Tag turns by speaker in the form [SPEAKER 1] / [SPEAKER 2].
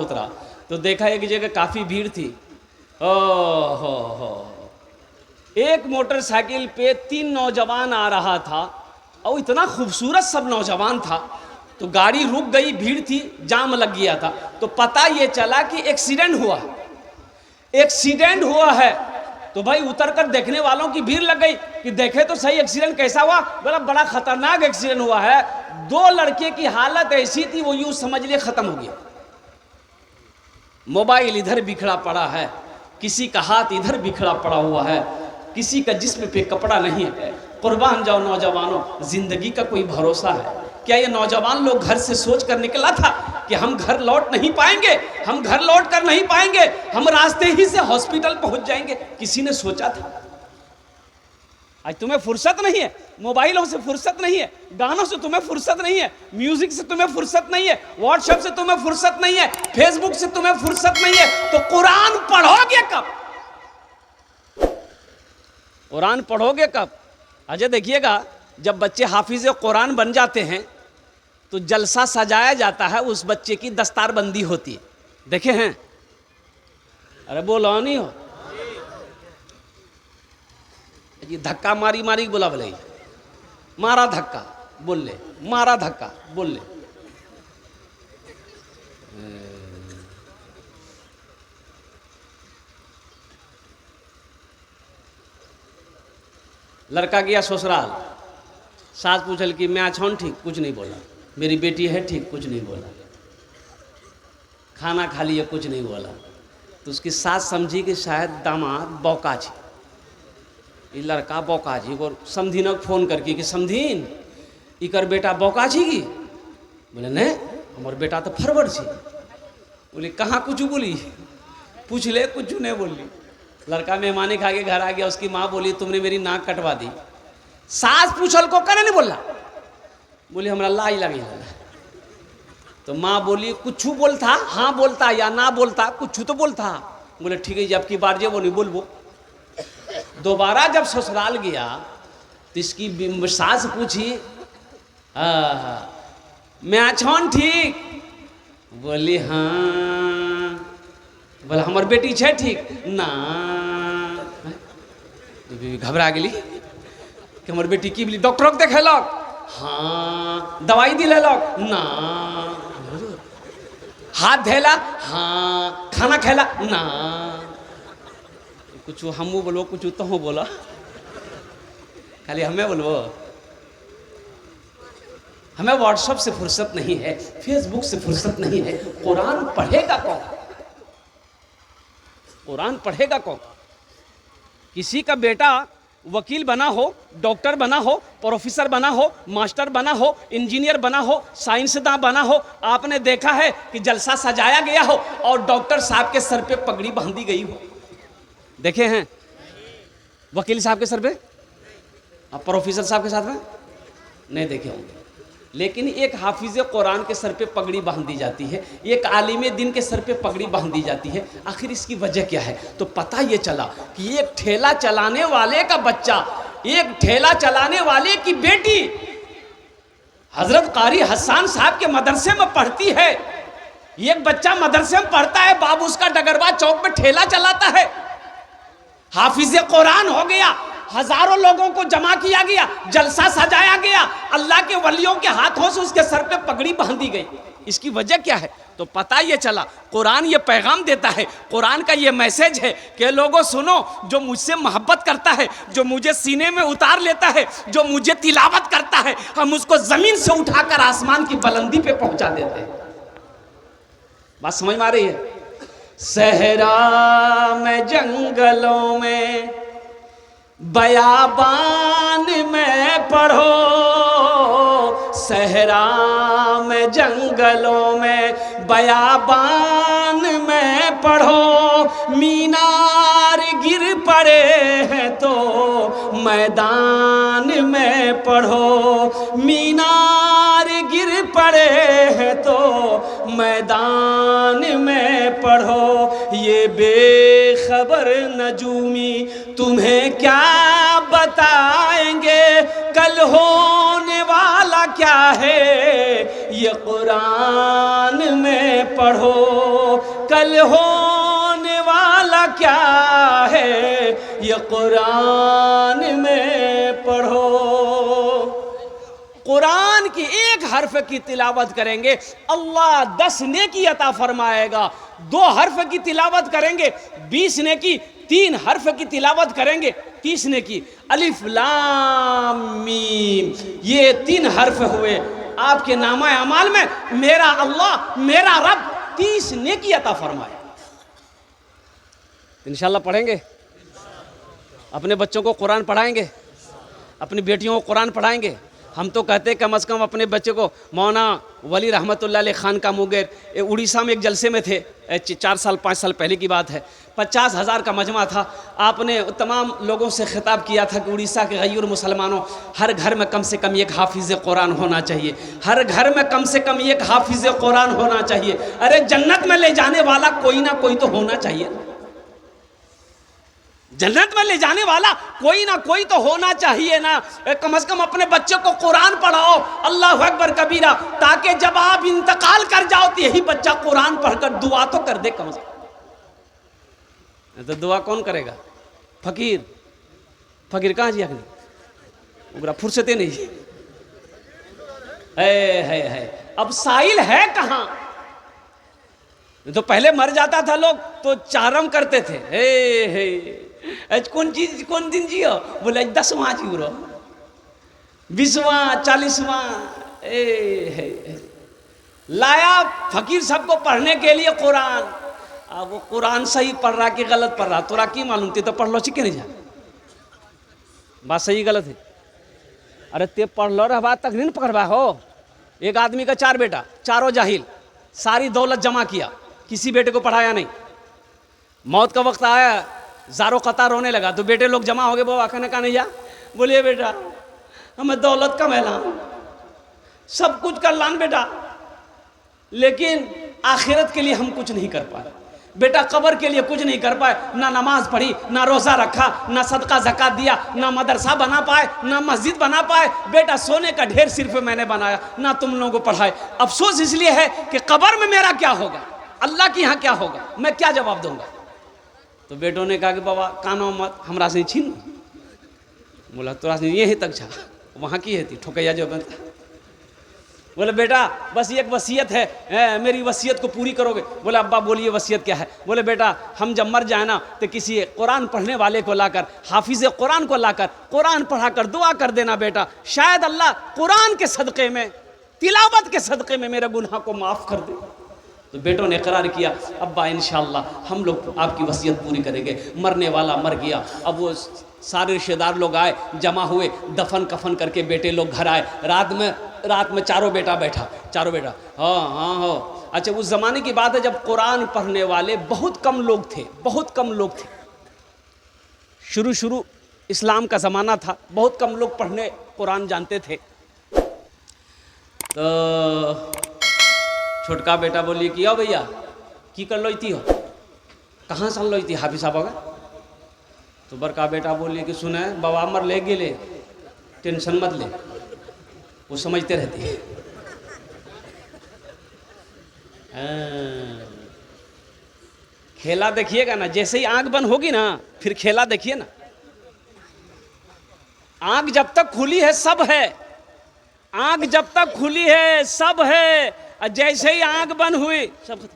[SPEAKER 1] उतरा तो देखा एक जगह काफ़ी भीड़ थी। हो एक मोटरसाइकिल पे 3 नौजवान आ रहा था और इतना खूबसूरत सब नौजवान था, तो गाड़ी रुक गई, भीड़ थी, जाम लग गया था। तो पता ये चला कि एक्सीडेंट हुआ है। तो भाई उतर कर देखने वालों की भीड़ लग गई कि देखे तो सही एक्सीडेंट कैसा हुआ। बोला बड़ा खतरनाक एक्सीडेंट हुआ है, 2 लड़के की हालत ऐसी थी वो यूं समझ लिए खत्म हो गया। मोबाइल इधर बिखरा पड़ा है, किसी का हाथ इधर बिखरा पड़ा हुआ है, किसी का जिस्म पे कपड़ा नहीं है। कुर्बान जाओ नौजवानों, जिंदगी का कोई भरोसा है क्या? ये नौजवान लोग घर से सोच कर निकला था कि हम घर लौट नहीं पाएंगे, हम घर लौट कर नहीं पाएंगे, हम रास्ते ही से हॉस्पिटल पहुंच जाएंगे? किसी ने सोचा था? आज तुम्हें फुर्सत नहीं है, मोबाइलों से फुर्सत नहीं है, गानों से तुम्हें फुर्सत नहीं है, म्यूजिक से तुम्हें फुर्सत नहीं है, व्हाट्सएप से तुम्हें फुर्सत नहीं है, फेसबुक से तुम्हें फुर्सत नहीं है, तो कुरान पढ़ोगे कब? कुरान पढ़ोगे कब? अजय देखिएगा, जब बच्चे हाफिज कुरान बन जाते हैं तो जलसा सजाया जाता है, उस बच्चे की दस्तारबंदी होती है। देखे हैं? अरे बोलो नहीं हो जी, धक्का मारी मारी बोला बोले, मारा धक्का बोल ले, मारा धक्का बोल ले। लड़का गया ससुराल, सास पूछल कि मैं अच्छा हूँ, ठीक, कुछ नहीं बोला। मेरी बेटी है, ठीक, कुछ नहीं बोला। खाना खा लिया, कुछ नहीं बोला। तो उसकी सास समझी कि शायद दामाद बौकाजी, ये लड़का बौकाजी को समधीन फोन करके कि समधीन इकर बेटा बौकाजी की। बोले नहीं, हमारे बेटा तो फरवर छी। बोले कहाँ कुछ बोली? पूछ ले, कुछ नहीं बोली। लड़का मेहमानी खा के घर आ गया, उसकी माँ बोली तुमने मेरी नाक कटवा दी। सास पूछल को करे नहीं बोला, बोली हमरा लाई लगी। तो माँ बोली कुछ बोलता, हाँ बोलता या ना बोलता, कुछ तो बोलता। बोले ठीक है, जब की बार जे वो नहीं बोलबो। दोबारा जब ससुराल गया तो इसकी सास पूछी मैं अच्छा ठीक? बोली हाँ। बोला हमार बेटी छे ठीक ना? घबरा गेली कि हमार बेटी की बोली डॉक्टर को देखेलक? हाँ। दवाई दिलेलक? ना। हाथ धैला? हाँ। खाना खेला? ना। कुछ हमू बोलो, कुछ तो हो बोला, खाली हमें बोलो। हमें व्हाट्सएप से फुर्सत नहीं है, फेसबुक से फुर्सत नहीं है। कुरान पढ़ेगा कौन? कुरान पढ़ेगा कौन? किसी का बेटा वकील बना हो, डॉक्टर बना हो, प्रोफेसर बना हो, मास्टर बना हो, इंजीनियर बना हो, साइंसदान बना हो, आपने देखा है कि जलसा सजाया गया हो और डॉक्टर साहब के सर पे पगड़ी बांधी गई हो? देखे हैं? वकील साहब के सर पे, प्रोफेसर साहब के साथ में नहीं देखे होंगे। लेकिन एक हाफिज कुरान के सर पे पगड़ी बांध दी जाती है, एक आलिम दिन के सर पे पगड़ी बांध दी जाती है। आखिर इसकी वजह क्या है? तो पता ये चला कि एक ठेला चलाने वाले का बच्चा, एक ठेला चलाने वाले की बेटी हजरत कारी हसन साहब के मदरसे में पढ़ती है। एक बच्चा मदरसे में पढ़ता है, बाबू उसका डगरवा चौक में ठेला चलाता है। हाफिज कुरान हो गया, हजारों लोगों को जमा किया गया, जलसा सजाया गया, अल्लाह के वलियों के हाथों से उसके सर पे पगड़ी बांधी गई। इसकी वजह क्या है? तो पता ये चला, कुरान ये पैगाम देता है, कुरान का ये मैसेज है कि लोगों सुनो, जो मुझसे मोहब्बत करता है, जो मुझे सीने में उतार लेता है, जो मुझे तिलावत करता है, हम उसको जमीन से उठाकर आसमान की बुलंदी पे पहुंचा देते हैं। बात समझ में आ रही है? सहरा में, जंगलों में, बयाबान में पढ़ो, सहरा में, जंगलों में, बयाबान में पढ़ो। मीनार गिर पड़े हैं तो मैदान में पढ़ो, मीनार गिर पड़े हैं तो मैदान में पढ़ो। ये बेखबर नजूमी तुम्हें क्या बताएंगे, कल होने वाला क्या है ये कुरान में पढ़ो, कल होने वाला क्या है ये कुरान में पढ़ो। कुरान की एक हर्फ की तिलावत करेंगे अल्लाह 10 नेकी अता फरमाएगा, 2 हर्फ की तिलावत करेंगे 20 नेकी, 3 हर्फ की तिलावत करेंगे 30 नेकी। अलिफ लाम मीम ये 3 हर्फ हुए, आपके नामा अमाल में मेरा अल्लाह मेरा रब 30 नेकी अता फरमाए। इंशाल्लाह पढ़ेंगे, अपने बच्चों को कुरान पढ़ाएंगे, अपनी बेटियों को कुरान पढ़ाएंगे। हम तो कहते हैं कम से कम अपने बच्चे को मौलाना वली रहमतुल्लाह अलैह खान का मुंगेर उड़ीसा में एक जलसे में थे, 4 साल 5 साल पहले की बात है। 50,000 का मजमा था। आपने तमाम लोगों से खिताब किया था कि उड़ीसा के गैर मुसलमानों, हर घर में कम से कम एक हाफिज़ कुरान होना चाहिए, हर घर में कम से कम एक हाफिज़ कुरान होना चाहिए। अरे जन्नत में ले जाने वाला कोई ना कोई तो होना चाहिए, जन्नत में ले जाने वाला कोई ना कोई तो होना चाहिए ना। कम से कम अपने बच्चे को कुरान पढ़ाओ, अल्लाह अकबर कबीरा, ताकि जब आप इंतकाल कर जाओ तो यही बच्चा कुरान पढ़कर दुआ तो कर दे कम से कम। तो दुआ कौन करेगा? फकीर, फकीर कहाँ जी अगनी फुर्सते नहीं है। अब साइल है कहाँ? तो पहले मर जाता था लोग तो चारम करते थे, हे कौन दिन जियो, बोले 10वां जी रो, 20वां 40वां। लाया फकीर सबको पढ़ने के लिए कुरान। अब वो कुरान सही पढ़ रहा कि गलत पढ़ रहा तोरा की मालूम, ते तो पढ़ लो चिके नहीं जा, बात सही गलत है। अरे ते पढ़ लो रहा बात तक नहीं पकड़वा हो। एक आदमी का 4 बेटा, चारों जाहिल, सारी दौलत जमा किया, किसी बेटे को पढ़ाया नहीं। मौत का वक्त आया, ज़ारो कतार रोने लगा तो बेटे लोग जमा हो गए। बाबा कहने का नहीं जा, बोलिए बेटा हमें दौलत का मैलान, सब कुछ कर लान बेटा, लेकिन आखिरत के लिए हम कुछ नहीं कर पाए। बेटा कब्र के लिए कुछ नहीं कर पाए, ना नमाज पढ़ी, ना रोज़ा रखा, ना सदका ज़कात दिया, ना मदरसा बना पाए, ना मस्जिद बना पाए। बेटा सोने का ढेर सिर्फ मैंने बनाया, ना तुम लोगों को पढ़ाए। अफसोस इसलिए है कि कब्र में मेरा क्या होगा, अल्लाह के यहाँ क्या होगा, मैं क्या जवाब दूंगा। तो बेटों ने कहा कि बाबा कानो मत, हमरा से छीन। बोला तोरा से ये तक छा, वहाँ की है थी ठोकैया जो बनता। बोले बेटा बस एक वसीयत है, मेरी वसीयत को पूरी करोगे? बोले अब्बा बोलिए वसीयत क्या है? बोले बेटा हम जब मर जाए ना तो किसी कुरान पढ़ने वाले को लाकर, हाफिज़ कुरान को लाकर कुरान पढ़ाकर दुआ कर देना बेटा, शायद अल्लाह कुरान के सदक़े में, तिलावत के सदक़े में मेरे गुनाह को माफ़ कर दे। तो बेटों ने इकरार किया, अब्बा इंशाअल्लाह हम लोग आपकी वसीयत पूरी करेंगे। मरने वाला मर गया। अब वो सारे रिश्तेदार लोग आए, जमा हुए, दफन कफन करके बेटे लोग घर आए। रात में चारों बेटा बैठा, चारों बेटा हाँ। अच्छा उस ज़माने की बात है जब कुरान पढ़ने वाले बहुत कम लोग थे, बहुत कम लोग थे। शुरू इस्लाम का ज़माना था, बहुत कम लोग पढ़ने कुरान जानते थे। तो छोटका बेटा बोली कि आओ भैया की कर लो हो, कहाँ से लो हाफिज साहब होगा? तो बड़का बेटा बोली कि सुने बाबा मर ले गेले, टेंशन मत ले, वो समझते रहती है। खेला देखिएगा ना, जैसे ही आंख बंद होगी ना फिर खेला देखिए ना। आंख जब तक खुली है सब है, आंख जब तक खुली है सब है, और जैसे ही आंख बंद हुई सब